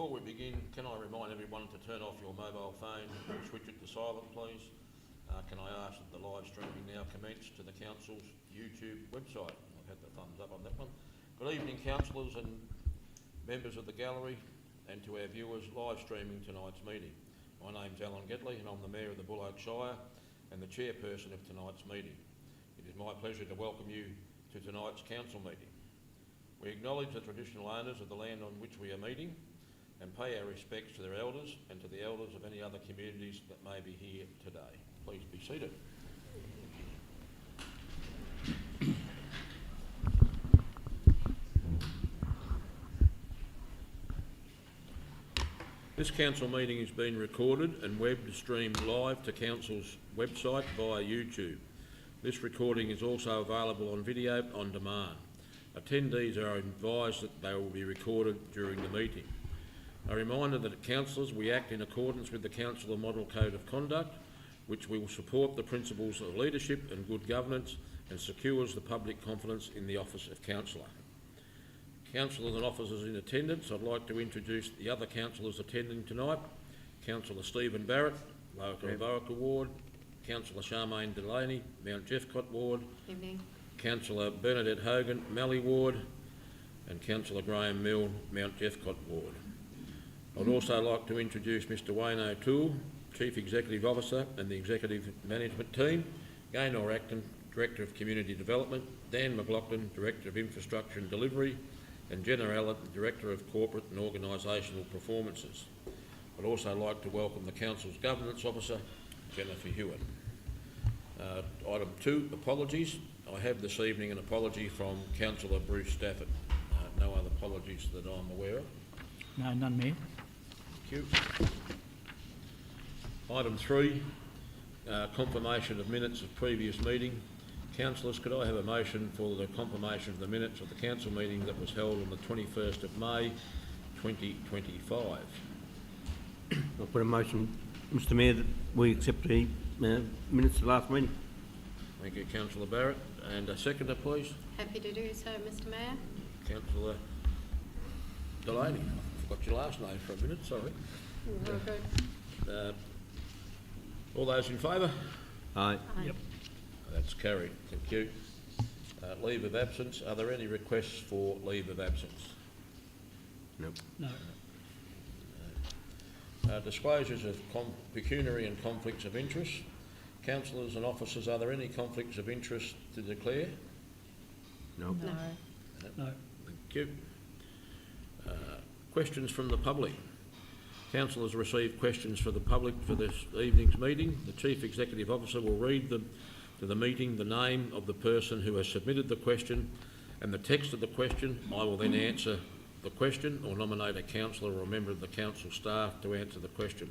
Before we begin, can I remind everyone to turn off your mobile phone or switch it to silent, please? Can I ask that the live streaming now commence to the Council's YouTube website? I've had the thumbs up on that one. Good evening, councillors and members of the gallery, and to our viewers live streaming tonight's meeting. My name's Alan Gedley and I'm the Mayor of the Buloke Shire and the chairperson of tonight's meeting. It is my pleasure to welcome you to tonight's council meeting. We acknowledge the traditional owners of the land on which we are meeting and pay our respects to their elders and to the elders of any other communities that may be here today. Please be seated. This council meeting is being recorded and web streamed live to council's website via YouTube. This recording is also available on video on demand. Attendees are advised that they will be recorded during the meeting. A reminder that councillors, we act in accordance with the Council Model Code of Conduct, which will support the principles of leadership and good governance and secures the public confidence in the office of councillor. Councillors and officers in attendance, I'd like to introduce the other councillors attending tonight. Councillor Stephen Barrett, Lower Buloke Ward, Councillor Charmaine Delaney, Mount Jeffcott Ward, Evening. Councillor Bernadette Hogan, Mallee Ward, and Councillor Graham Mill, Mount Jeffcott Ward. I'd also like to introduce Mr Wayne O'Toole, Chief Executive Officer and the Executive Management Team, Gaynor Acton, Director of Community Development, Dan McLaughlin, Director of Infrastructure and Delivery, and Jenna Allen, Director of Corporate and Organisational Performances. I'd also like to welcome the Council's Governance Officer, Jennifer Hewitt. Item 2, apologies. I have this evening an apology from Councillor Bruce Stafford. No other apologies that I'm aware of. No, none, Mayor. Thank you. Item 3, confirmation of minutes of previous meeting. Councillors, could I have a motion for the confirmation of the minutes of the council meeting that was held on the 21st of May 2025? I'll put a motion, Mr Mayor, that we accept the minutes of the last meeting. Thank you, Councillor Barrett. And a seconder, please. Happy to do so, Mr Mayor. Councillor Delaney. I forgot your last name for a minute, sorry. Real good. All those in favour? Aye. Aye. Yep. That's carried. Thank you. Leave of absence. Are there any requests for leave of absence? Nope. No. Disclosures of pecuniary and conflicts of interest. Councillors and officers, are there any conflicts of interest to declare? Nope. No. No. Thank you. Questions from the public. Council has received questions for the public for this evening's meeting. The Chief Executive Officer will read to the meeting the name of the person who has submitted the question and the text of the question. I will then answer the question or nominate a councillor or a member of the council staff to answer the question.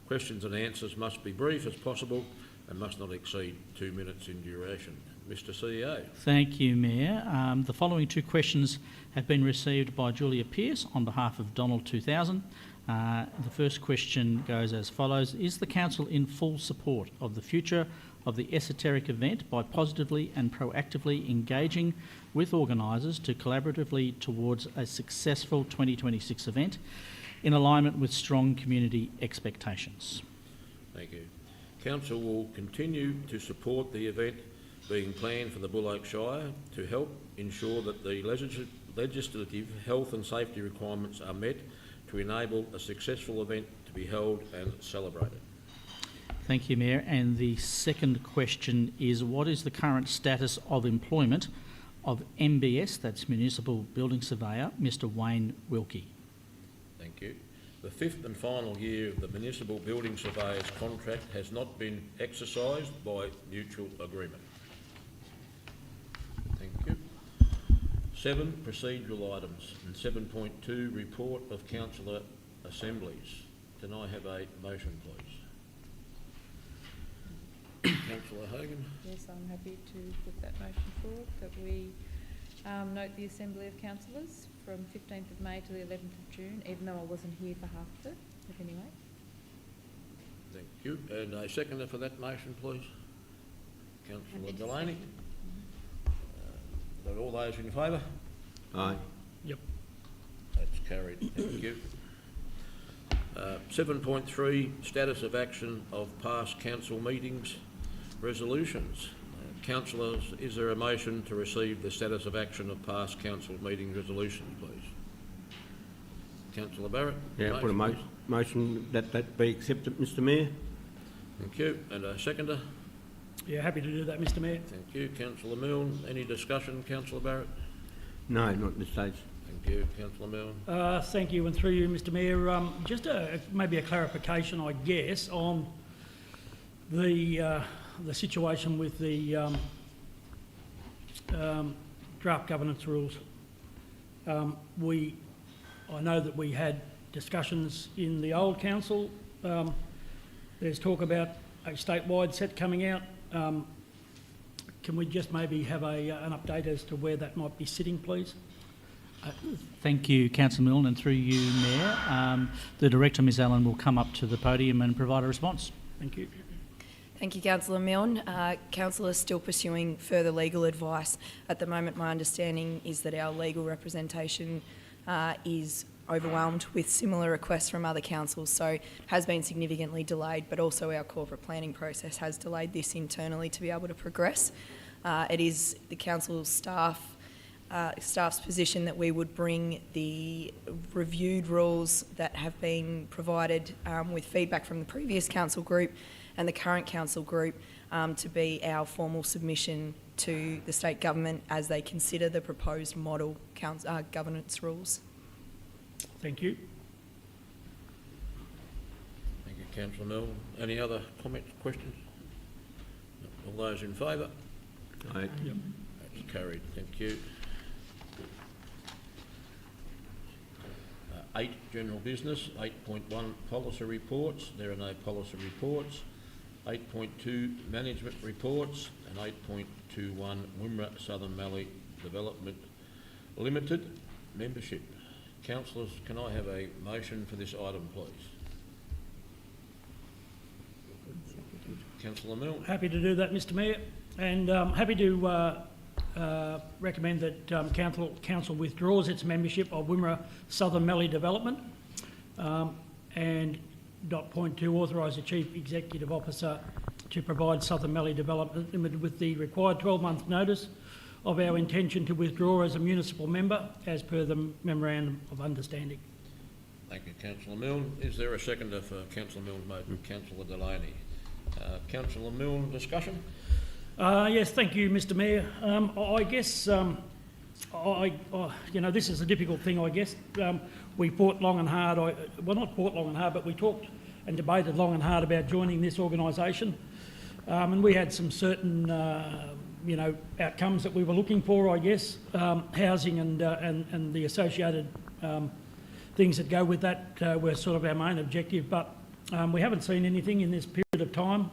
Questions and answers must be brief as possible and must not exceed 2 minutes in duration. Mr CEO. Thank you, Mayor. The following 2 questions have been received by Julia Pearce on behalf of Donald 2000. The first question goes as follows. Is the Council in full support of the future of the esoteric event by positively and proactively engaging with organisers to collaboratively towards a successful 2026 event in alignment with strong community expectations? Thank you. Council will continue to support the event being planned for the Buloke Shire to help ensure that the legislative health and safety requirements are met to enable a successful event to be held and celebrated. Thank you, Mayor. And the second question is, what is the current status of employment of MBS, that's Municipal Building Surveyor, Mr Wayne Wilkie? Thank you. The 5th and final year of the Municipal Building Surveyor's contract has not been exercised by mutual agreement. Thank you. 7, procedural items, and 7.2, report of councillor assemblies. Can I have a motion, please? Councillor Hogan. Yes, I'm happy to put that motion forward, that we note the Assembly of Councillors from 15th of May to the 11th of June, even though I wasn't here for half of it, but anyway. Thank you. And a seconder for that motion, please. Councillor Delaney. Are all those in favour? Aye. Yep. That's carried. Thank you. 7.3, status of action of past council meetings resolutions. Councillors, is there a motion to receive the status of action of past council meeting resolutions, please? Councillor Barrett? Yeah, put a motion that be accepted, Mr Mayor. Thank you. And a seconder? Yeah, happy to do that, Mr Mayor. Thank you. Councillor Milne. Any discussion, Councillor Barrett? No, not at this stage. Thank you. Councillor Milne. Thank you, and through you, Mr Mayor, just maybe a clarification, I guess, on the situation with the draft governance rules. I know that we had discussions in the old council. There's talk about a statewide set coming out. Can we just maybe have an update as to where that might be sitting, please? Thank you, Councillor Milne, and through you, Mayor. The Director, Ms Allen, will come up to the podium and provide a response. Thank you. Thank you, Councillor Milne. Council is still pursuing further legal advice. At the moment, my understanding is that our legal representation is overwhelmed with similar requests from other councils, so it has been significantly delayed, but also our corporate planning process has delayed this internally to be able to progress. It is the council staff's position that we would bring the reviewed rules that have been provided with feedback from the previous council group and the current council group to be our formal submission to the state government as they consider the proposed model governance rules. Thank you. Thank you, Councillor Milne. Any other comments, questions? All those in favour? Aye. Yep. That's carried. Thank you. 8, general business. 8.1, policy reports. There are no policy reports. 8.2, management reports. And 8.21, Wimmera Southern Mallee Development Limited membership. Councillors, can I have a motion for this item, please? Councillor Milne. Happy to do that, Mr Mayor, and happy to recommend that council withdraws its membership of Wimmera Southern Mallee Development, and .2, authorise the Chief Executive Officer to provide Southern Mallee Development Limited with the required 12-month notice of our intention to withdraw as a municipal member as per the Memorandum of Understanding. Thank you, Councillor Milne. Is there a seconder for Councillor Milne's motion? Councillor Delaney. Councillor Milne, discussion? Yes, thank you, Mr Mayor. I guess, you know, this is a difficult thing, I guess. We fought long and hard, well, not fought long and hard, but we talked and debated long and hard about joining this organisation. And we had some certain, you know, outcomes that we were looking for, I guess. Housing and the associated things that go with that were sort of our main objective, but we haven't seen anything in this period of time.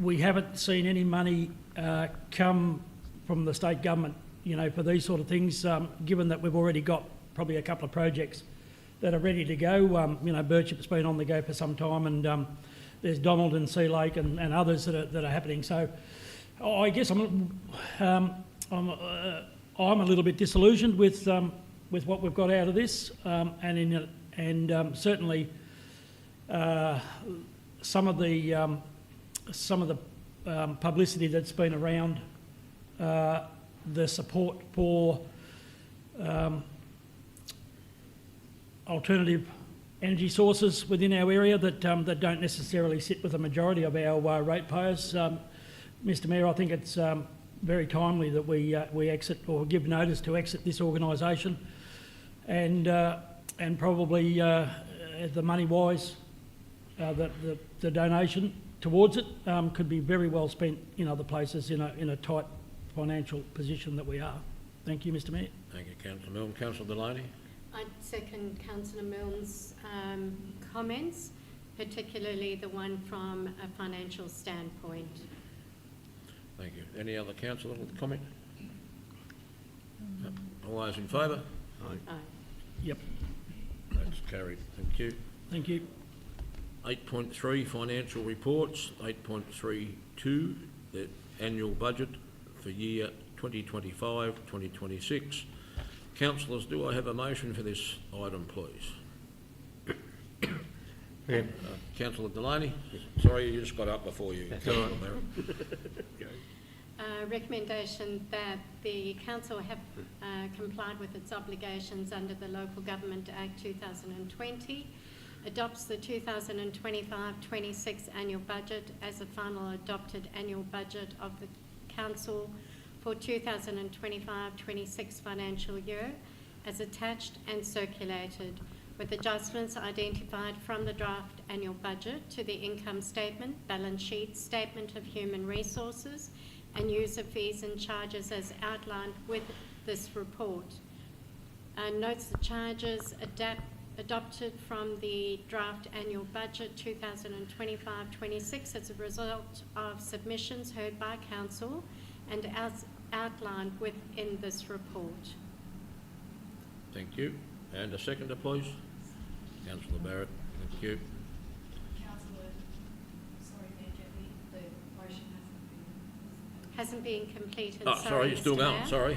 We haven't seen any money come from the state government, you know, for these sort of things, given that we've already got probably a couple of projects that are ready to go. You know, Birchip's been on the go for some time, and there's Donald and Sea Lake and others that are happening. So I guess I'm a little bit disillusioned with what we've got out of this, and certainly some of the publicity that's been around the support for alternative energy sources within our area that don't necessarily sit with the majority of our ratepayers. Mr Mayor, I think it's very timely that we exit or give notice to exit this organisation, and probably the money wise, the donation towards it could be very well spent in other places in a tight financial position that we are. Thank you, Mr Mayor. Thank you, Councillor Milne. Councillor Delaney. I second Councillor Milne's comments, particularly the one from a financial standpoint. Thank you. Any other councillor with comment? No. All those in favour? Aye. Yep. That's carried. Thank you. Thank you. 8.3, financial reports. 8.32, the annual budget for year 2025-2026. Councillors, do I have a motion for this item, please? Yeah. Councillor Delaney? Sorry, you just got up before you. That's all right. Councillor Barrett. Recommendation that the council have complied with its obligations under the Local Government Act 2020, adopts the 2025-26 annual budget as a final adopted annual budget of the council for 2025-26 financial year as attached and circulated, with adjustments identified from the draft annual budget to the income statement, balance sheet, statement of human resources, and user fees and charges as outlined with this report. Notes the charges adopted from the draft annual budget 2025-26 as a result of submissions heard by council and as outlined within this report. Thank you. And a seconder, please. Councillor Barrett. Thank you. Councillor, sorry, Mayor Jeffrey, the motion Hasn't been completed. Oh, sorry, you're still Mr. going. Mayor. Sorry.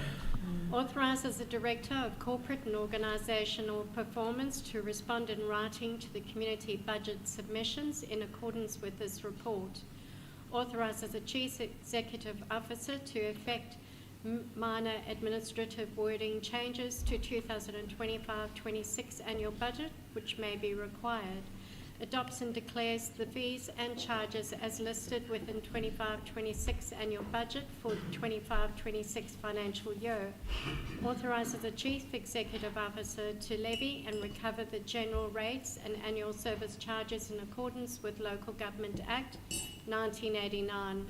Authorises the Director of Corporate and Organisational Performance to respond in writing to the community budget submissions in accordance with this report. Authorises the Chief Executive Officer to effect minor administrative wording changes to 2025-26 annual budget which may be required. Adopts and declares the fees and charges as listed within 25-26 annual budget for the 25-26 financial year. Authorises the Chief Executive Officer to levy and recover the general rates and annual service charges in accordance with Local Government Act 1989.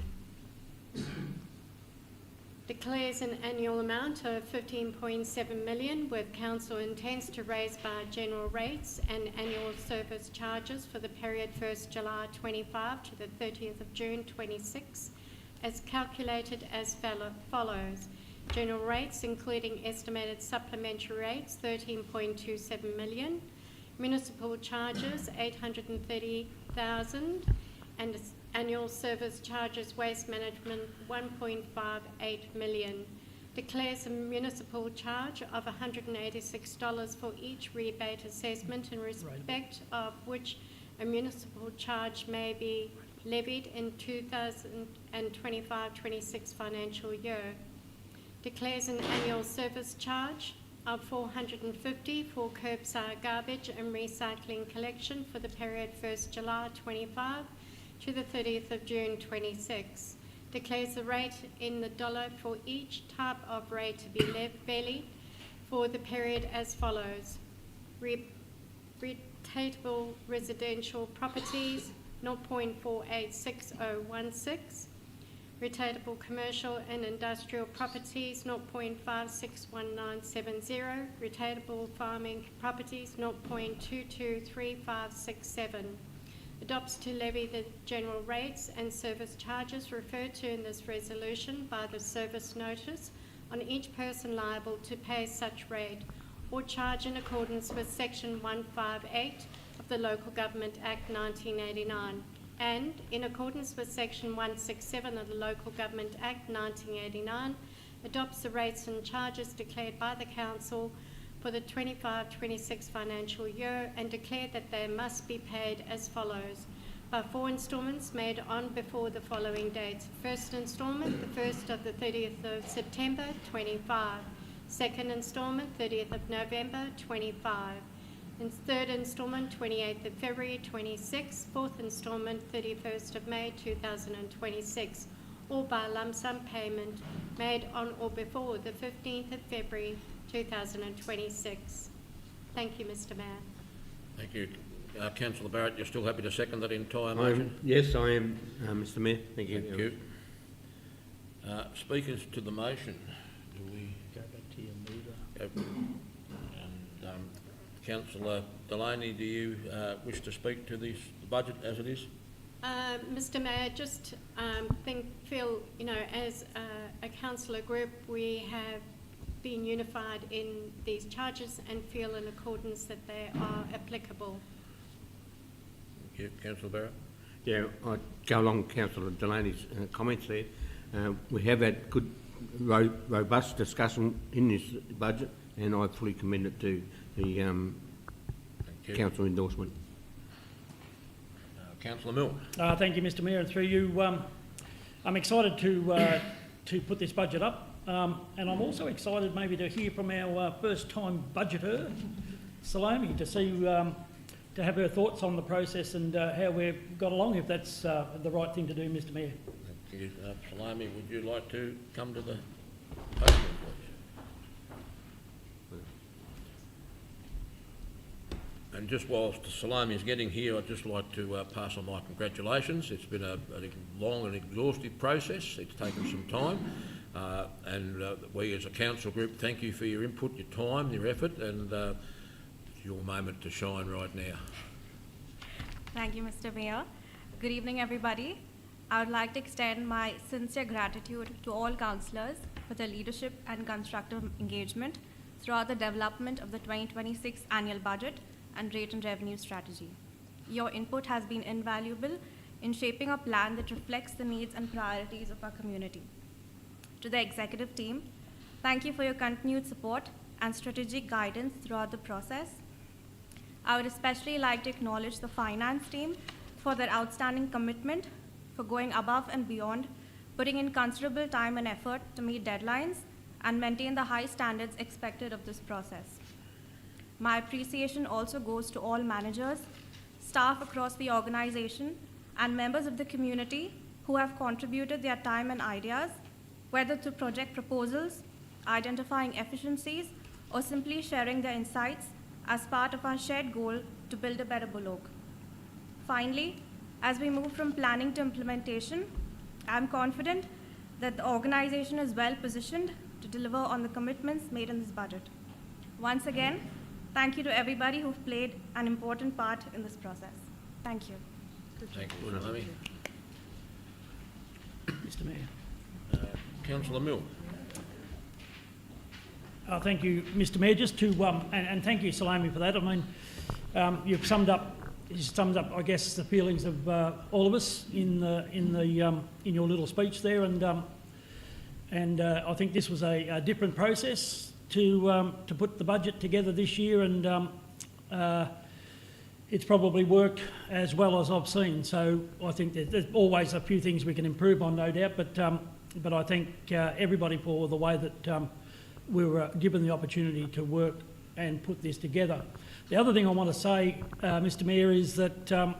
Declares an annual amount of 15.7 million with council intends to raise by general rates and annual service charges for the period 1st July 25 to the 30th of June 26 as calculated as follows. General rates including estimated supplementary rates 13.27 million, municipal charges 830,000 and annual service charges waste management 1.58 million. Declares a municipal charge of $186 for each rebate assessment in respect of which a municipal charge may be levied in 2025-26 financial year. Declares an annual service charge of $450 for curbside garbage and recycling collection for the period 1st July 25 to the 30th of June 26. Declares the rate in the dollar for each type of rate to be levied for the period as follows. Retainable residential properties 0.486016. Retainable commercial and industrial properties 0.561970. Retainable farming properties 0.223567. Adopts to levy the general rates and service charges referred to in this resolution by the service notice on each person liable to pay such rate or charge in accordance with Section 158 of the Local Government Act 1989 and in accordance with Section 167 of the Local Government Act 1989 adopts the rates and charges declared by the Council for the 25-26 financial year and declare that they must be paid as follows by 4 instalments made on before the following dates. First instalment, the 1st of the 30th of September 25. Second instalment, 30th of November 25. And third instalment, 28th of February 26. Fourth instalment, 31st of May 2026. All by lump sum payment made on or before the 15th of February 2026. Thank you, Mr. Mayor. Thank you. Councillor Barrett, you're still happy to second that entire motion? Yes, I am, Mr Mayor. Thank you. Thank you. Speakers to the motion. Do we Go back to your mover. go? And Councillor Delaney, do you wish to speak to this budget as it is? Mr. Mayor, just feel, as a councillor group, we have been unified in these charges and feel in accordance that they are applicable. Thank you. Councillor Barrett? Yeah, I go along with Councillor Delaney's comments there. We have had good, robust discussion in this budget, and I fully commend it to the Thank you. council endorsement. Councillor Milne. Thank you, Mr Mayor, and through you, I'm excited to put this budget up, and I'm also excited maybe to hear from our first-time budgeter, Salome, to see to have her thoughts on the process and how we've got along, if that's the right thing to do, Mr Mayor. Thank you. Salome, would you like to come to the podium, please? And just whilst Salome is getting here, I'd just like to pass on my congratulations. It's been a long and exhaustive process. It's taken some time. And we as a council group thank you for your input, your time, your effort, and it's your moment to shine right now. Thank you, Mr. Mayor. Good evening, everybody. I would like to extend my sincere gratitude to all councillors for their leadership and constructive engagement throughout the development of the 2026 annual budget and rate and revenue strategy. Your input has been invaluable in shaping a plan that reflects the needs and priorities of our community. To the executive team, thank you for your continued support and strategic guidance throughout the process. I would especially like to acknowledge the finance team for their outstanding commitment, for going above and beyond, putting in considerable time and effort to meet deadlines and maintain the high standards expected of this process. My appreciation also goes to all managers, staff across the organization, and members of the community who have contributed their time and ideas, whether through project proposals, identifying efficiencies, or simply sharing their insights as part of our shared goal to build a better Buloke. Finally, as we move from planning to implementation, I'm confident that the organization is well positioned to deliver on the commitments made in this budget. Once again, thank you to everybody who've played an important part in this process. Thank you. Thank you, Salome. Mr Mayor. Councillor Milne. Thank you, Mr Mayor. Just to and thank you, Salome, for that. I mean, you've summed up, I guess, the feelings of all of us in your little speech there, and I think this was a different process to put the budget together this year, and it's probably worked as well as I've seen. So I think there's always a few things we can improve on, no doubt, but I thank everybody for the way that we were given the opportunity to work and put this together. The other thing I want to say, Mr Mayor, is that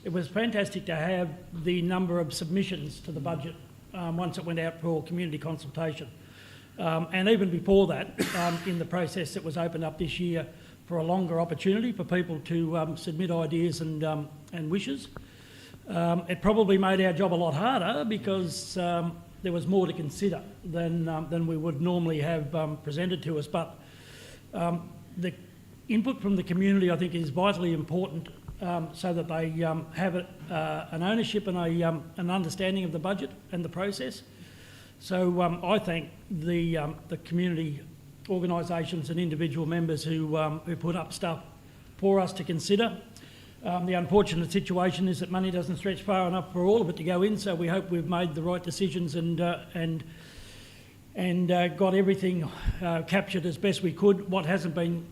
it was fantastic to have the number of submissions to the budget once it went out for community consultation. And even before that, in the process that was opened up this year for a longer opportunity for people to submit ideas and wishes. It probably made our job a lot harder because there was more to consider than we would normally have presented to us. But the input from the community, I think, is vitally important so that they have an ownership and an understanding of the budget and the process. So I thank the community organisations and individual members who put up stuff for us to consider. The unfortunate situation is that money doesn't stretch far enough for all of it to go in, so we hope we've made the right decisions and got everything captured as best we could. What hasn't been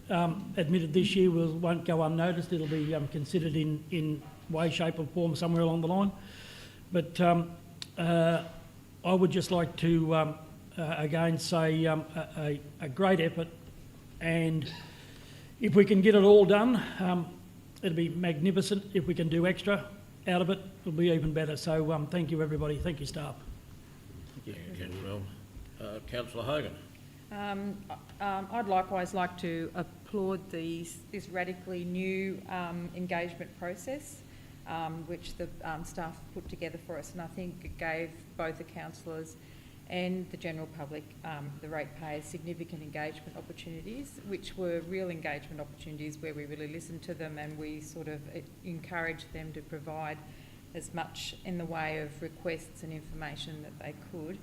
admitted this year won't go unnoticed. It'll be considered in way, shape or form somewhere along the line. But I would just like to again say a great effort, and if we can get it all done, it'll be magnificent. If we can do extra out of it, it'll be even better. So thank you, everybody. Thank you, staff. Thank you, Councillor. Councillor Hogan. I'd likewise like to applaud this radically new engagement process which the staff put together for us, and I think it gave both the councillors and the general public, the ratepayers, significant engagement opportunities, which were real engagement opportunities where we really listened to them and we sort of encouraged them to provide as much in the way of requests and information that they could.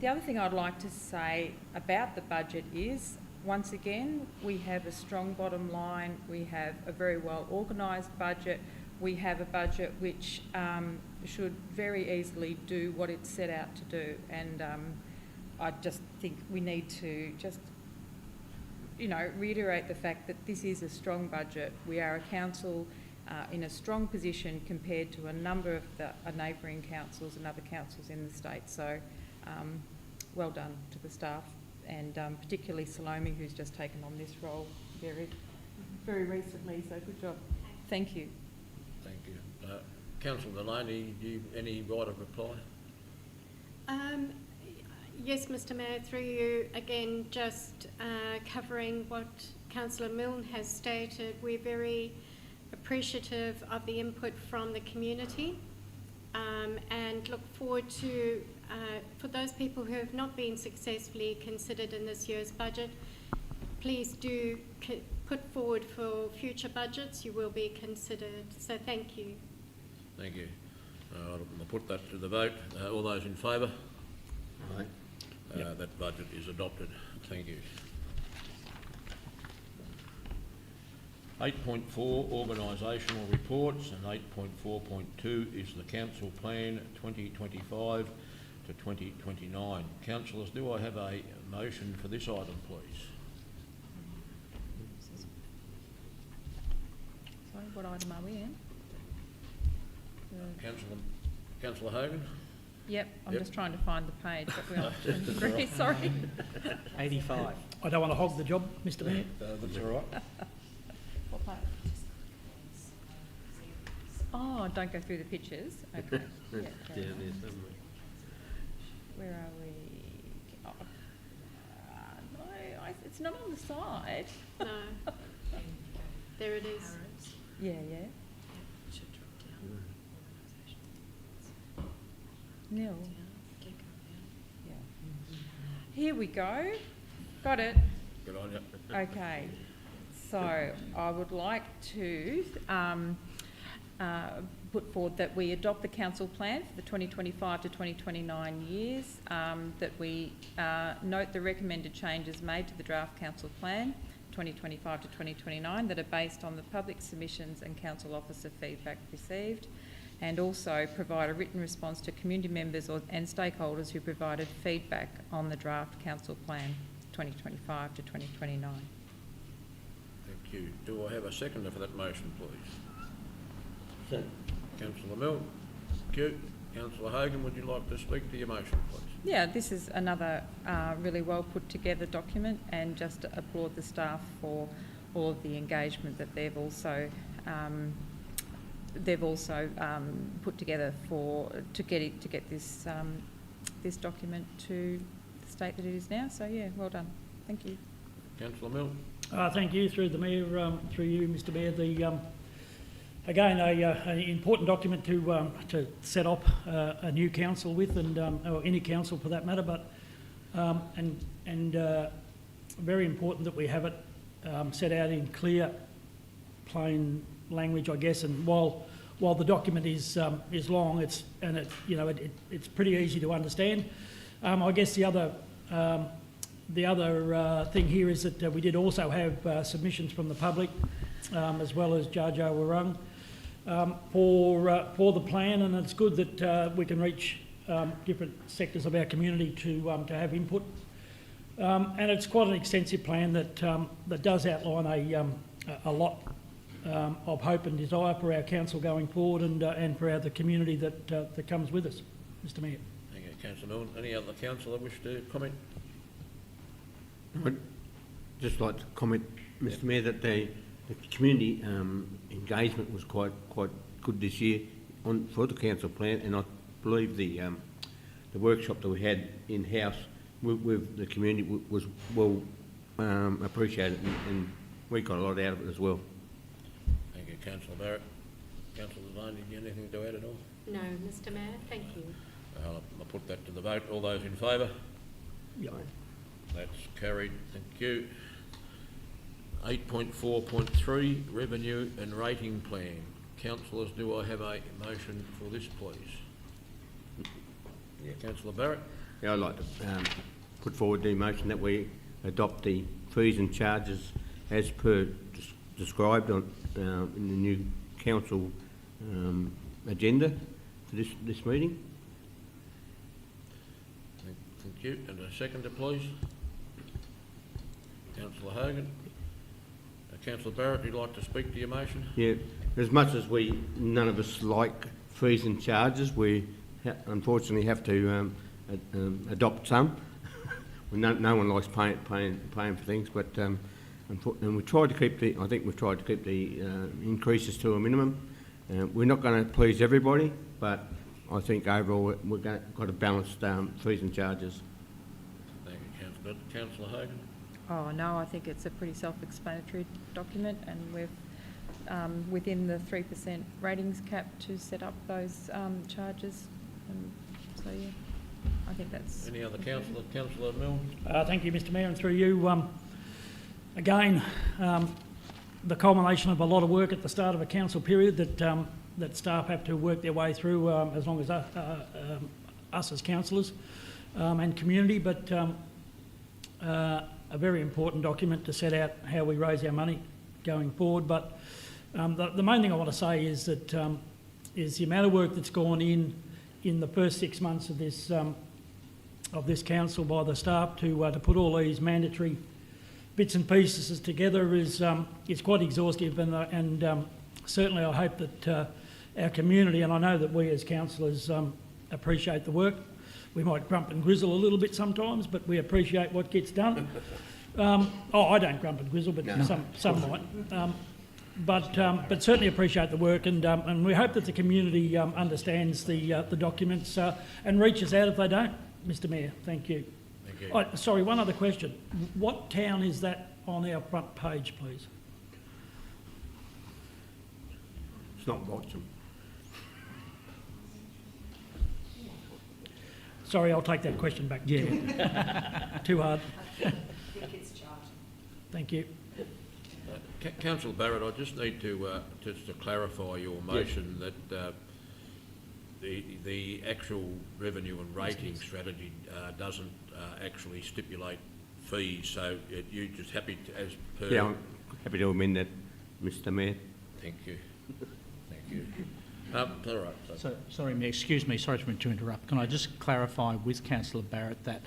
The other thing I'd like to say about the budget is, once again, we have a strong bottom line, we have a very well organised budget, we have a budget which should very easily do what it's set out to do, and I just think we need to just, reiterate the fact that this is a strong budget. We are a council in a strong position compared to a number of the neighbouring councils and other councils in the state. So well done to the staff, and particularly Salome, who's just taken on this role very recently. So good job. Thank you. Thank you. Councillor Delaney, any right of reply? Yes, Mr Mayor, through you again, just covering what Councillor Milne has stated. We're very appreciative of the input from the community and look forward to, for those people who have not been successfully considered in this year's budget, please do put forward for future budgets. You will be considered. So thank you. Thank you. I'll put that to the vote. All those in favour? Aye. That budget is adopted. Thank you. 8.4 organisational reports, and 8.4.2 is the council plan 2025 to 2029. Councillors, do I have a motion for this item, please? Sorry, what item are we in? Councillor Hogan? Yep, I'm Yep. just trying to find the page, but we are 23, sorry. 85. I don't want to hog the job, Mr Mayor. That's all right. What page? Oh, don't go through the pictures. Okay. Yeah, Down there somewhere. where are we? Oh, no, it's not on the side. No. There it is. Yeah. Should drop down. Nil. Keep going down. Yeah. Here we go. Got it. Good on you. Okay. So I would like to put forward that we adopt the council plan for the 2025 to 2029 years, that we note the recommended changes made to the draft council plan 2025 to 2029 that are based on the public submissions and council officer feedback received, and also provide a written response to community members and stakeholders who provided feedback on the draft council plan 2025 to 2029. Thank you. Do I have a seconder for that motion, please? Second. Councillor Milne. Thank you. Councillor Hogan, would you like to speak to your motion, please? Yeah, this is another really well put together document, and just to applaud the staff for all of the engagement that they've also put together to get this this document to the state that it is now. So yeah, well done. Thank you. Councillor Milne. Thank you, through the Mayor, through you, Mr Mayor. Again, an important document to set up a new council with, and or any council for that matter. But very important that we have it set out in clear, plain language, I guess. And while the document is long, it's pretty easy to understand. I guess the other thing here is that we did also have submissions from the public, as well as Jar Jar Warung, for the plan, and it's good that we can reach different sectors of our community to have input. And it's quite an extensive plan that does outline a lot of hope and desire for our council going forward, and for the community that comes with us, Mr Mayor. Thank you, Councillor Milne. Any other councillor wish to comment? I'd just like to comment, Mr Mayor, that the community engagement was quite good this year for the council plan, and I believe the workshop that we had in-house with the community was well appreciated, and we got a lot out of it as well. Thank you, Councillor Barrett. Councillor Delaney, do you have anything to add at all? No, Mr Mayor, thank you. I'll put that to the vote. All those in favour? Yeah. That's carried. Thank you. 8.4.3, Revenue and Rating Plan. Councillors, do I have a motion for this, please? Yeah. Councillor Barrett. Yeah, I'd like to put forward the motion that we adopt the fees and charges as per described in the new council agenda for this meeting. Thank you. And a seconder, please. Councillor Hogan. Councillor Barrett, would you like to speak to your motion? Yeah, as much as none of us like fees and charges, we unfortunately have to adopt some. No one likes paying for things, but and we tried to keep I think we've tried to keep the increases to a minimum. We're not going to please everybody, but I think overall we've got to balance fees and charges. Thank you, Councillor. Councillor Hogan? Oh, no, I think it's a pretty self-explanatory document, and we've within the 3% ratings cap to set up those charges. And so, yeah, I think that's... Any other councillor? Councillor Milne? Thank you, Mr Mayor, and through you, again, the culmination of a lot of work at the start of a council period that staff have to work their way through, as long as us as councillors and community, but a very important document to set out how we raise our money going forward. But the main thing I want to say is that is the amount of work that's gone in the first 6 months of this council by the staff to put all these mandatory bits and pieces together is quite exhaustive, and certainly I hope that our community, and I know that we as councillors appreciate the work. We might grump and grizzle a little bit sometimes, but we appreciate what gets done. I don't grump and grizzle, but no, some might. But certainly appreciate the work, and we hope that the community understands the documents and reaches out if they don't. Mr Mayor, thank you. Thank you. Oh, sorry, one other question. What town is that on our front page, please? It's not Watcham. Sorry, I'll take that question back. Yeah. Too hard. I think it's Charlton. Thank you. Councillor Barrett, I just need to clarify your motion that the actual revenue and rating strategy doesn't actually stipulate fees. So you're just happy to, as per. Yeah, I'm happy to amend that, Mr Mayor. Thank you. Thank you. All right. So, sorry, Mayor, excuse me, sorry to interrupt. Can I just clarify with Councillor Barrett that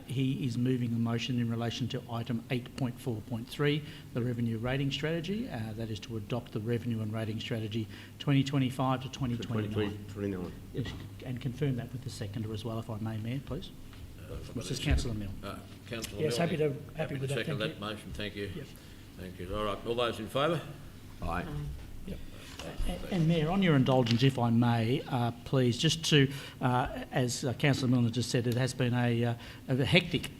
he is moving the motion in relation to item 8.4.3, the revenue rating strategy. That is to adopt the revenue and rating strategy 2025 to 2029. 2029. Yes, and confirm that with the seconder as well, if I may, Mayor, please. This is Councillor Milne. Councillor Yes, Milne, happy with that. second Thank that you. motion. Thank you. Yep. Thank you. All right. All those in favour? Aye. And Mayor, on your indulgence, if I may, please, just to, as Councillor Milner just said, it has been a hectic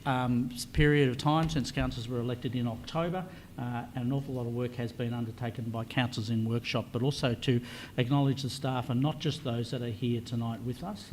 period of time since councillors were elected in October, and an awful lot of work has been undertaken by councillors in workshop, but also to acknowledge the staff, and not just those that are here tonight with us,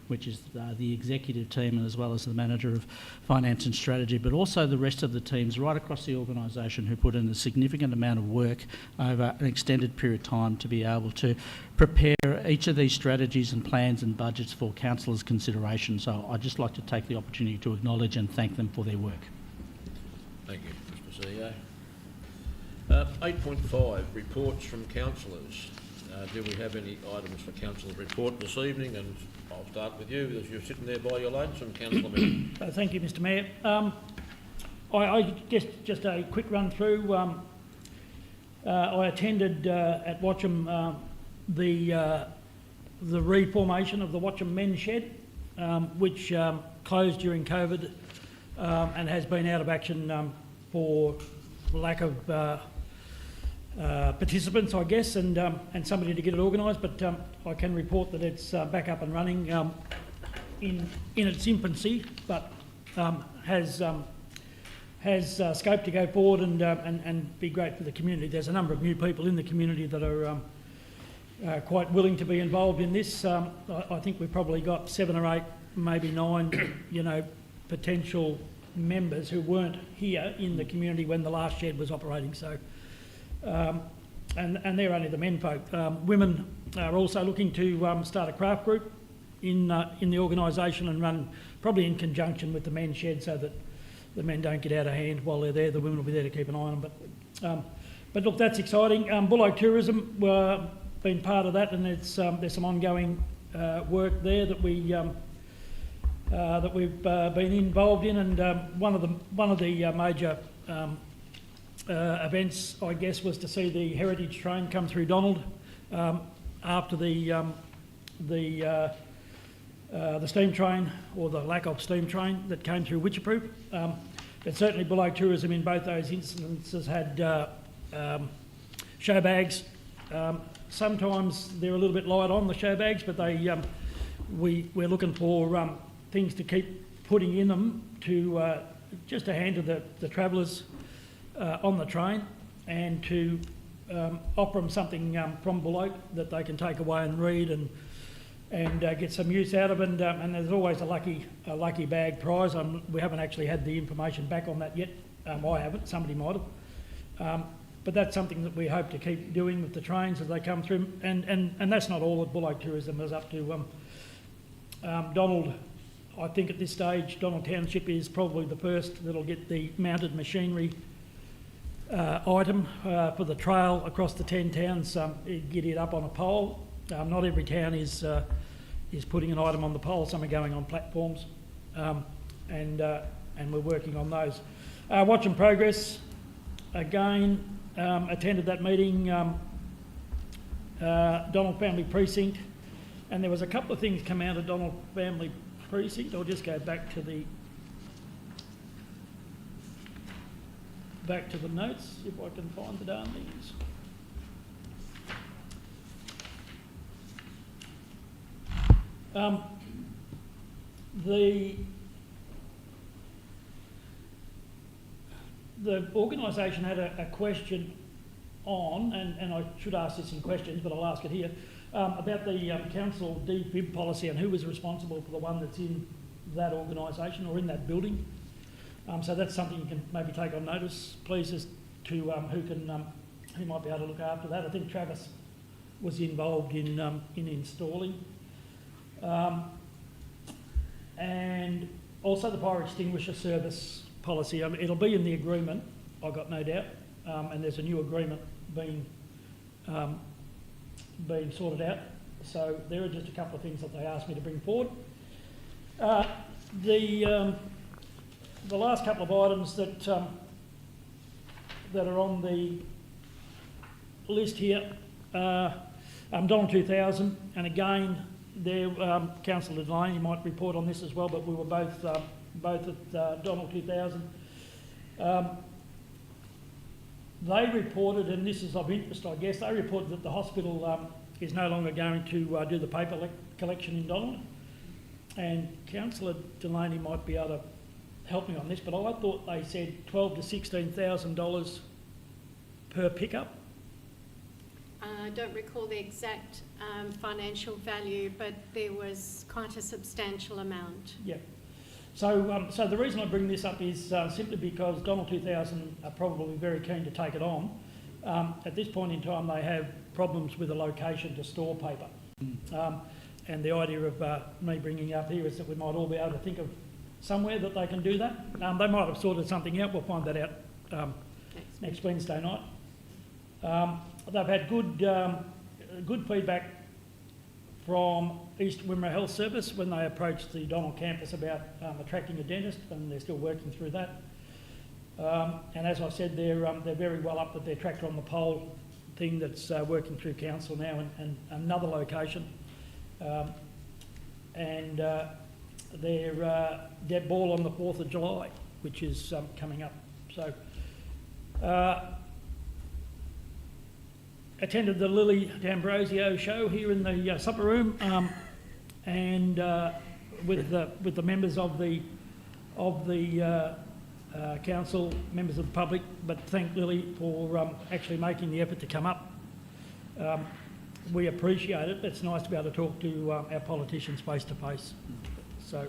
which is the executive team and as well as the manager of finance and strategy, but also the rest of the teams right across the organisation who put in a significant amount of work over an extended period of time to be able to prepare each of these strategies and plans and budgets for councillors' consideration. So I'd just like to take the opportunity to acknowledge and thank them for their work. Thank you, Mr CEO. 8.5, reports from councillors. Do we have any items for councillor report this evening? And I'll start with you, as you're sitting there by your lonesome, Councillor Milne. Thank you, Mr Mayor. I guess just a quick run through. I attended at Watcham the reformation of the Watcham Men's Shed, which closed during COVID and has been out of action for lack of participants, I guess, and somebody to get it organised. But I can report that it's back up and running in its infancy, but has scope to go forward and be great for the community. There's a number of new people in the community that are quite willing to be involved in this. I think we've probably got 7 or 8, maybe 9, potential members who weren't here in the community when the last shed was operating. So, and they're only the men folk. Women are also looking to start a craft group in the organisation and run probably in conjunction with the men's shed, so that the men don't get out of hand while they're there. The women will be there to keep an eye on them. But look, that's exciting. Buloke Tourism been part of that, and there's some ongoing work there that we've been involved in, and one of the major events, I guess, was to see the heritage train come through Donald after the steam train, or the lack of steam train that came through Witcherproof. But certainly Buloke Tourism in both those instances had show bags. Sometimes they're a little bit light on the show bags, but we're looking for things to keep putting in them to just to hand to the travellers on the train, and to offer them something from Buloke that they can take away and read and get some use out of, and there's always a lucky bag prize. We haven't actually had the information back on that yet. I haven't. Somebody might have. But that's something that we hope to keep doing with the trains as they come through, and that's not all that Buloke Tourism is up to. Donald, I think at this stage, Donald Township is probably the first that'll get the mounted machinery item for the trail across the 10 towns. Get it up on a pole. Not every town is putting an item on the pole. Some are going on platforms, and we're working on those. Watch and progress. Again, attended that meeting, Donald Family Precinct, and there was a couple of things come out of Donald Family Precinct. I'll just go back to the notes if I can find the darn things. The organisation had a question on, and I should ask this in questions, but I'll ask it here, about the council DFIB policy and who was responsible for the one that's in that organisation or in that building. So that's something you can maybe take on notice, please, as to who might be able to look after that. I think Travis was involved in installing. And also the fire extinguisher service policy. It'll be in the agreement, I've got no doubt, and there's a new agreement being sorted out. So there are just a couple of things that they asked me to bring forward. The last couple of items that are on the list here, Donald 2000, and again, Councillor Delaney might report on this as well, but we were both at Donald 2000. They reported, and this is of interest, I guess, they reported that the hospital is no longer going to do the paper collection in Donald. And Councillor Delaney might be able to help me on this, but I thought they said $12,000 to $16,000 per pickup. I don't recall the exact financial value, but there was quite a substantial amount. Yeah. So the reason I bring this up is simply because Donald 2000 are probably very keen to take it on. At this point in time, they have problems with a location to store paper. And the idea of me bringing it up here is that we might all be able to think of somewhere that they can do that. They might have sorted something out. We'll find that out next Wednesday night. They've had good feedback from East Wimmera Health Service when they approached the Donald campus about attracting a dentist, and they're still working through that. And as I said, they're very well up with their tractor on the pole thing that's working through council now, and another location. And their dead ball on the 4th of July, which is coming up. So attended the Lily D'Ambrosio show here in the supper room, and with the members of the council, members of the public, but thank Lily for actually making the effort to come up. We appreciate it. It's nice to be able to talk to our politicians face to face. So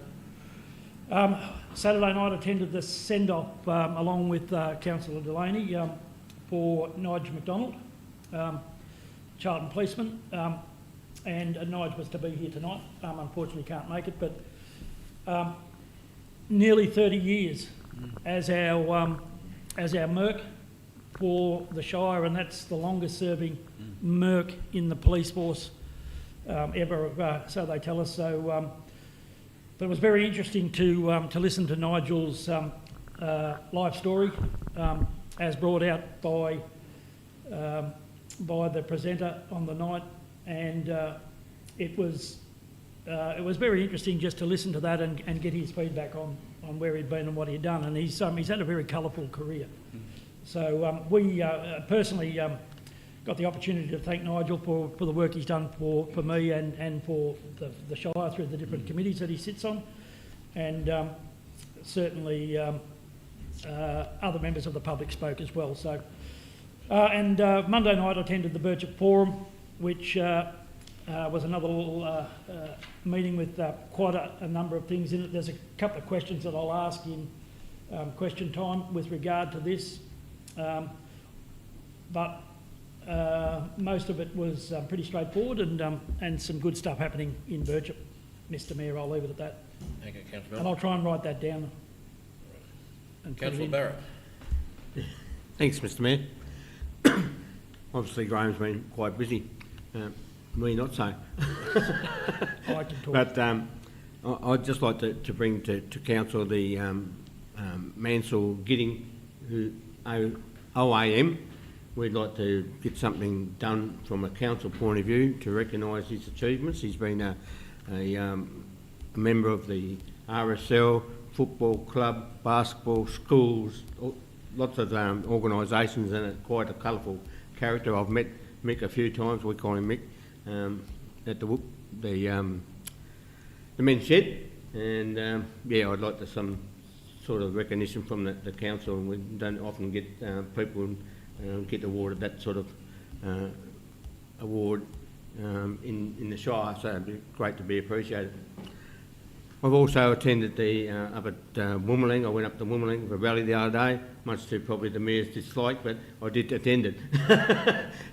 Saturday night attended the send-off along with Councillor Delaney for Nigel McDonald, Charlton policeman, and Nigel was to be here tonight. Unfortunately can't make it, but nearly 30 years as our merc for the Shire, and that's the longest serving merc in the police force ever, so they tell us. So but it was very interesting to listen to Nigel's life story. as brought out by the presenter on the night, and it was very interesting just to listen to that and get his feedback on where he'd been and what he'd done. And he's had a very colourful career. So we personally got the opportunity to thank Nigel for the work he's done for me and for the Shire through the different committees that he sits on, and certainly other members of the public spoke as well. So, and Monday night I attended the Birchip Forum, which was another little meeting with quite a number of things in it. There's a couple of questions that I'll ask in question time with regard to this, but most of it was pretty straightforward and some good stuff happening in Birchip. Mr Mayor, I'll leave it at that. Thank you, Councillor And I'll try and write that down. And put it Councillor in. Barrett. Thanks, Mr Mayor. Obviously, Graham's been quite busy. Me not so. I can talk. But I'd just like to bring to Council the Mansell Gidding, who OAM. We'd like to get something done from a council point of view to recognise his achievements. He's been a member of the RSL, football club, basketball, schools, lots of organisations, and quite a colourful character. I've met Mick a few times. We call him Mick at the men's shed, and yeah, I'd like to some sort of recognition from the council. And we don't often get people get awarded that sort of award in the Shire, so it'd be great to be appreciated. I've also attended the up at Woomerling. I went up to Woomerling for a rally the other day, much to probably the Mayor's dislike, but I did attend it.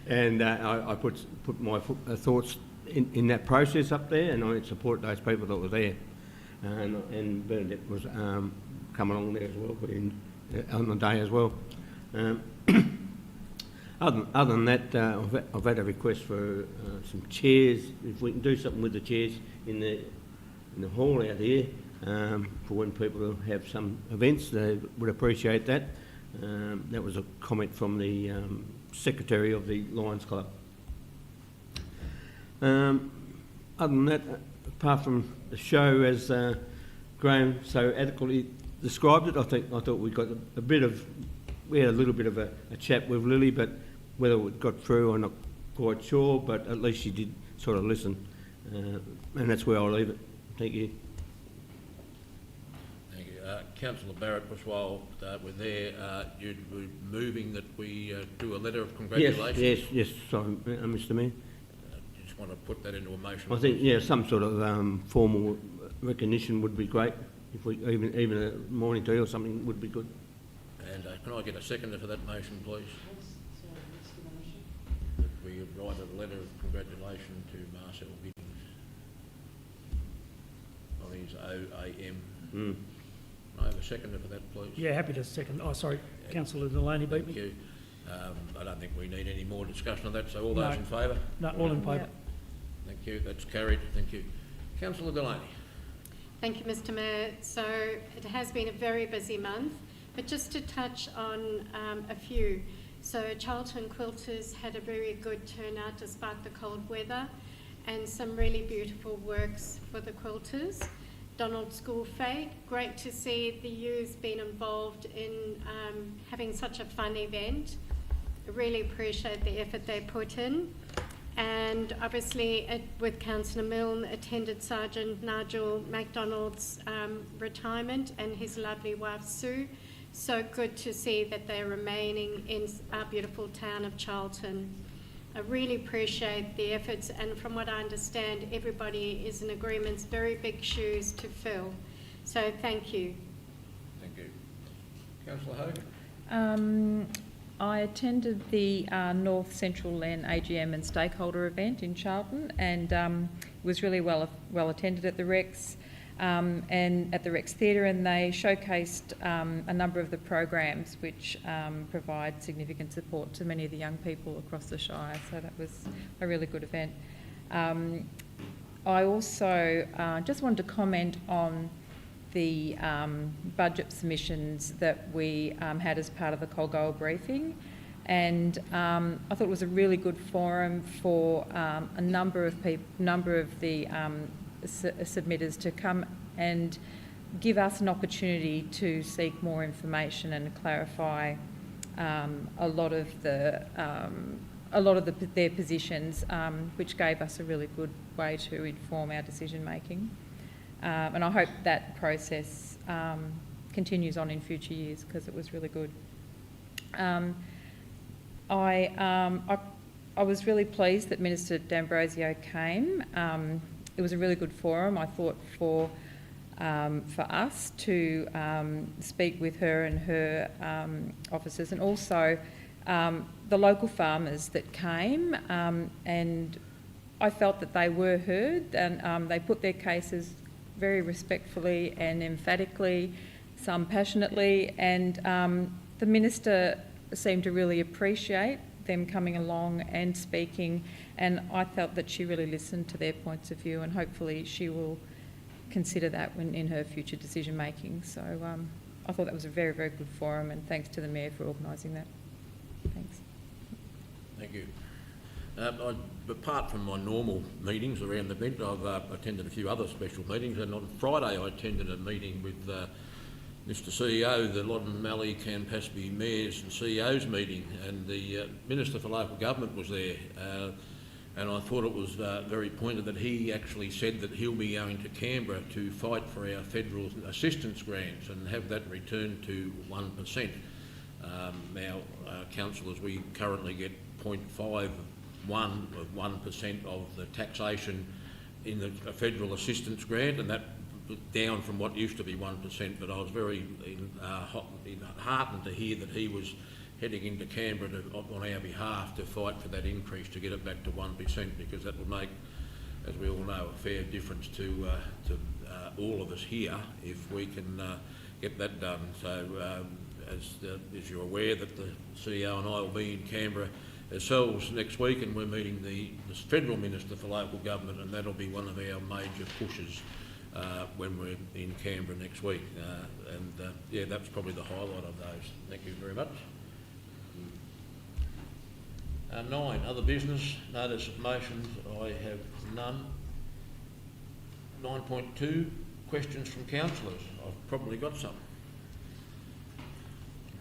And I put my thoughts in that process up there, and I support those people that were there. And Bernadette was coming along there as well, on the day as well. Other than that, I've had a request for some chairs. If we can do something with the chairs in the hall out here, for when people have some events, they would appreciate that. That was a comment from the secretary of the Lions Club. Other than that, apart from the show, as Graham so adequately described it, I thought we got we had a little bit of a chat with Lily, but whether it got through, I'm not quite sure, but at least she did sort of listen, and that's where I'll leave it. Thank you. Thank you. Councillor Barrett, just while we're there, you'd be moving that we do a letter of congratulations? Yes, sorry, Mr Mayor. You just want to put that into a motion? I think, yeah, some sort of formal recognition would be great. If we even a morning tea or something would be good. And can I get a seconder for that motion, please? That we write a letter of congratulation to Marcel Giddings on his OAM. Can I have a seconder for that, please? Yeah, happy to second. Oh, sorry, Councillor Delaney beat me. Thank you. I don't think we need any more discussion on that, so all those in favour? No, all in favour. Thank you, that's carried. Thank you. Councillor Delaney. Thank you, Mr Mayor. So it has been a very busy month, but just to touch on a few. So Charlton Quilters had a very good turnout despite the cold weather, and some really beautiful works for the quilters. Donald School Fete, great to see the youth being involved in having such a fun event. I really appreciate the effort they put in. And obviously with Councillor Milne, attended Sergeant Nigel MacDonald's retirement and his lovely wife Sue. So good to see that they're remaining in our beautiful town of Charlton. I really appreciate the efforts, and from what I understand, everybody is in agreement. It's very big shoes to fill. So thank you. Thank you. Councillor Hogan. I attended the North Central Land AGM and stakeholder event in Charlton, and was really well attended at the Rex and at the Rex Theatre, and they showcased a number of the programs which provide significant support to many of the young people across the Shire, so that was a really good event. I also just wanted to comment on the budget submissions that we had as part of the Colgoa briefing. And I thought it was a really good forum for a number of the submitters to come and give us an opportunity to seek more information and clarify a lot of their positions, which gave us a really good way to inform our decision making. And I hope that process continues on in future years because it was really good. I was really pleased that Minister D'Ambrosio came. It was a really good forum, I thought, for us to speak with her and her officers, and also the local farmers that came, and I felt that they were heard, and they put their cases very respectfully and emphatically, some passionately, and the Minister seemed to really appreciate them coming along and speaking, and I felt that she really listened to their points of view, and hopefully she will consider that in her future decision making. So I thought that was a very, very good forum, and thanks to the Mayor for organising that. Thanks. Thank you. Apart from my normal meetings around the event, I've attended a few other special meetings, and on Friday I attended a meeting with Mr CEO, the Loddon Mallee Campaspe Mayors and CEOs meeting, and the Minister for Local Government was there, and I thought it was very pointed that he actually said that he'll be going to Canberra to fight for our federal assistance grants and have that returned to 1%. Now, councillors, we currently get 0.51 of 1% of the taxation in the federal assistance grant, and that down from what used to be 1%, but I was very heartened to hear that he was heading into Canberra on our behalf to fight for that increase to get it back to 1%, because that would make, as we all know, a fair difference to all of us here if we can get that done. So as you're aware, that the CEO and I will be in Canberra ourselves next week, and we're meeting the Federal Minister for Local Government, and that'll be one of our major pushes when we're in Canberra next week. Yeah, that's probably the highlight of those. Thank you very much. 9, other business, notice of motions, I have none. 9.2, questions from councillors. I've probably got some.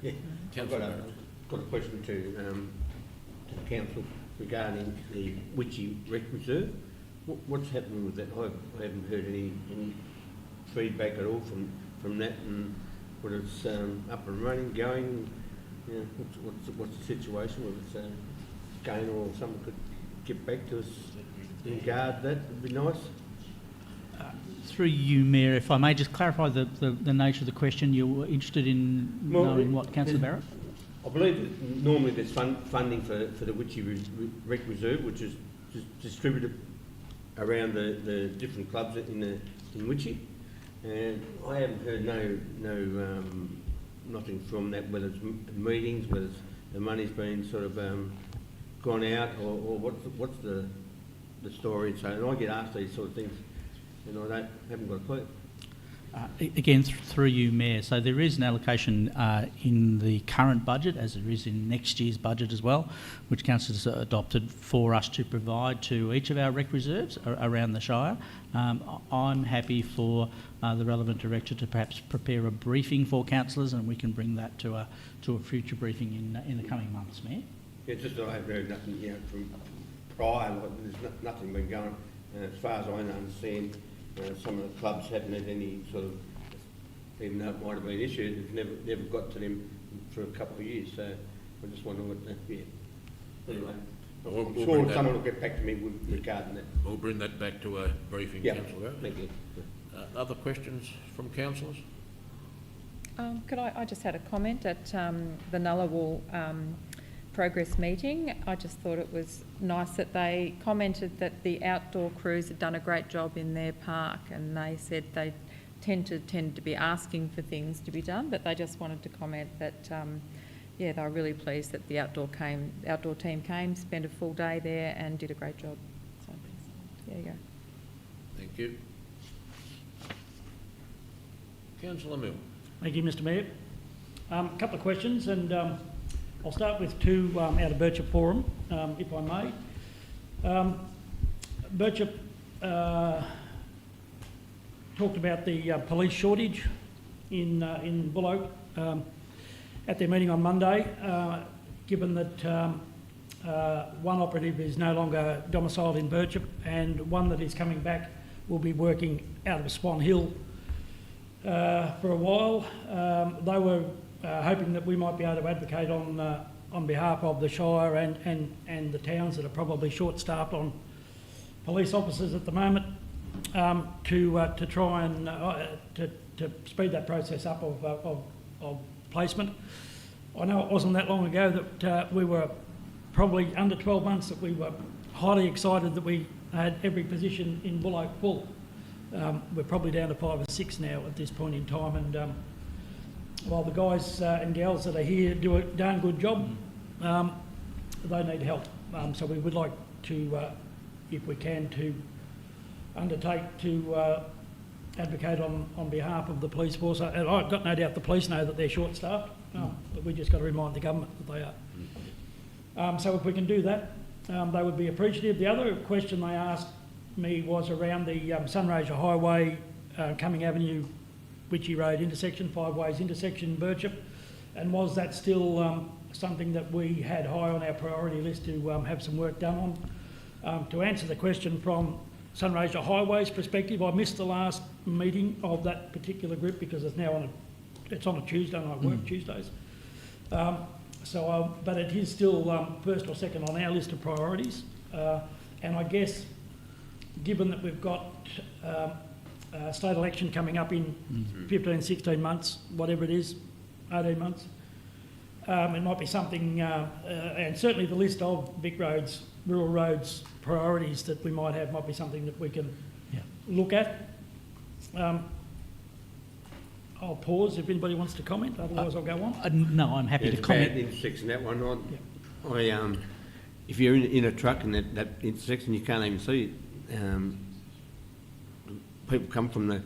Yeah, I've got a question to the council regarding the Witchy Rec Reserve. What's happening with that? I haven't heard any feedback at all from that, and whether it's up and running, going. You know, what's the situation? Whether it's going, or someone could get back to us in regard that would be nice. Through you, Mayor, if I may just clarify the nature of the question. You're interested in knowing what, Councillor Barrett? I believe that normally there's funding for the Witchy Rec Reserve, which is distributed around the different clubs in Witchy, and I haven't heard nothing from that, whether it's meetings, whether it's the money's been sort of gone out, or what's the story. So, and I get asked these sort of things, and I haven't got a clue. Again, through you, Mayor. So there is an allocation in the current budget, as there is in next year's budget as well, which councillors adopted for us to provide to each of our rec reserves around the Shire. I'm happy for the relevant director to perhaps prepare a briefing for councillors, and we can bring that to a future briefing in the coming months, Mayor. Yeah, just that I haven't heard nothing, you know, from prior. There's nothing been going. As far as I understand, some of the clubs haven't had any sort of, even though it might have been issued, it's never got to them for a couple of years. So I just wonder what that. Yeah. Anyway, I'm sure someone will get back to me regarding that. We'll bring that back to a briefing, yeah. Councillor. Thank you. Other questions from councillors? I just had a comment at the Nullawall progress meeting. I just thought it was nice that they commented that the outdoor crews had done a great job in their park, and they said they tend to be asking for things to be done, but they just wanted to comment that yeah, they were really pleased that the outdoor team came, spent a full day there and did a great job. So there you go. Thank you. Councillor Milne. Thank you, Mr Mayor. A couple of questions, and I'll start with two out of Birchip Forum, if I may. Birchip talked about the police shortage in Buloke at their meeting on Monday, given that one operative is no longer domiciled in Birchip and one that is coming back will be working out of Swan Hill for a while. They were hoping that we might be able to advocate on behalf of the Shire and the towns that are probably short-staffed on police officers at the moment, to try and to speed that process up of placement. I know it wasn't that long ago that we were probably under 12 months that we were highly excited that we had every position in Buloke full. We're probably down to 5 or 6 now at this point in time, and while the guys and gals that are here do a darn good job, they need help. So we would like to, if we can, to undertake to advocate on behalf of the police force. And I've got no doubt the police know that they're short-staffed, but we just got to remind the government that they are. So if we can do that, they would be appreciative. The other question they asked me was around the Sunraysia Highway, Cumming Avenue, Witchy Road intersection, 5 ways intersection, Birchip, and was that still something that we had high on our priority list to have some work done on? To answer the question from Sunraysia Highway's perspective, I missed the last meeting of that particular group because it's now on a Tuesday and I work Tuesdays. But it is still first or second on our list of priorities. And I guess, given that we've got state election coming up in 15, 16 months, whatever it is, 18 months, it might be something, and certainly the list of Vic Roads, rural roads priorities that we might have might be something that we can look at. I'll pause if anybody wants to comment, otherwise I'll go on. No, I'm happy to comment. It's a bad intersection, that one. If you're in a truck and that intersection, you can't even see it. People come from the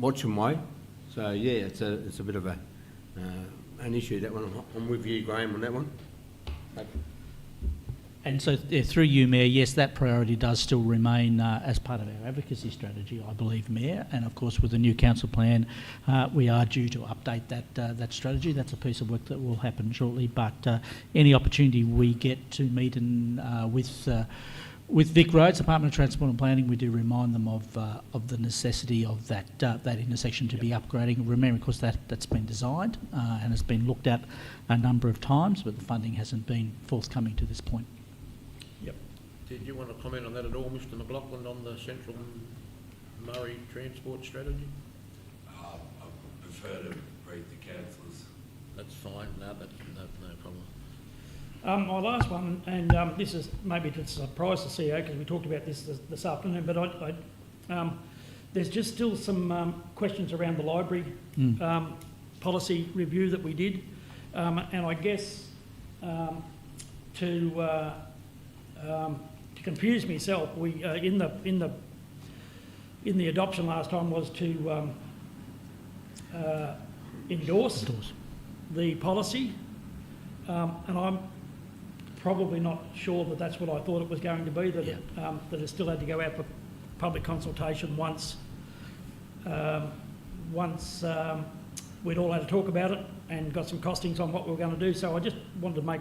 Watcham way, so yeah, it's a bit of an issue, that one. I'm with you, Graham, on that one. And so through you, Mayor, yes, that priority does still remain as part of our advocacy strategy, I believe, Mayor. And of course, with the new council plan, we are due to update that strategy. That's a piece of work that will happen shortly. But any opportunity we get to meet with Vic Roads, Department of Transport and Planning, we do remind them of the necessity of that intersection to be upgrading. Remember, of course, that's been designed and has been looked at a number of times, but the funding hasn't been forthcoming to this point. Yep. Did you want to comment on that at all, Mr McLaughlin, on the Central Murray Transport Strategy? I prefer to read the councillors. That's fine. No problem. My last one, and this is maybe to surprise the CEO because we talked about this afternoon, but there's just still some questions around the library policy review that we did, and I guess to confuse myself, we in the adoption last time was to endorse the policy, and I'm probably not sure that that's what I thought it was going to be, that it still had to go out for public consultation once we'd all had to talk about it and got some costings on what we were going to do. So I just wanted to make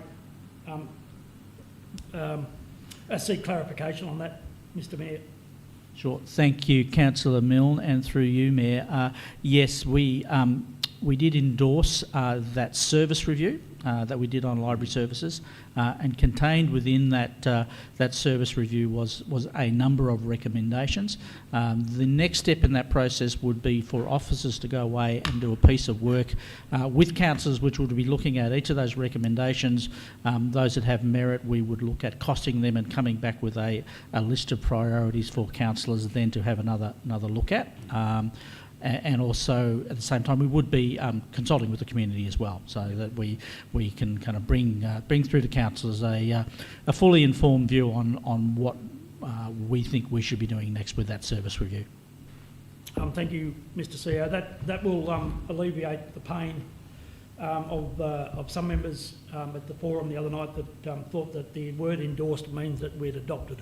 seek clarification on that, Mr Mayor. Sure. Thank you, Councillor Milne, and through you, Mayor. Yes, we did endorse that service review that we did on library services, and contained within that service review was a number of recommendations. The next step in that process would be for officers to go away and do a piece of work with councillors, which would be looking at each of those recommendations. Those that have merit, we would look at costing them and coming back with a list of priorities for councillors then to have another look at. And also, at the same time, we would be consulting with the community as well, so that we can kind of bring through to councillors a fully informed view on what we think we should be doing next with that service review. Thank you, Mr CEO. That will alleviate the pain of some members at the forum the other night that thought that the word endorsed means that we'd adopted.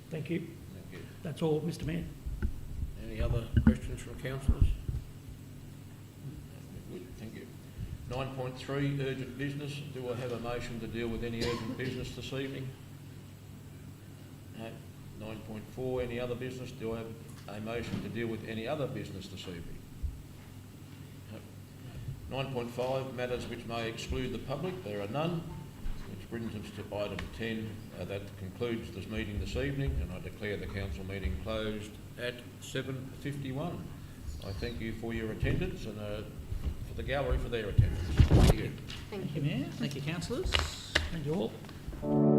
Thank you. Thank you. That's all, Mr Mayor. Any other questions from councillors? Good, thank you. 9.3, urgent business. Do I have a motion to deal with any urgent business this evening? No. 9.4, any other business? Do I have a motion to deal with any other business this evening? No. 9.5, matters which may exclude the public. There are none, which brings us to item 10. That concludes this meeting this evening, and I declare the council meeting closed at 7:51. I thank you for your attendance and for the gallery for their attendance. Thank you. Thank Thank you, Mayor. Thank you, councillors. Thank you all.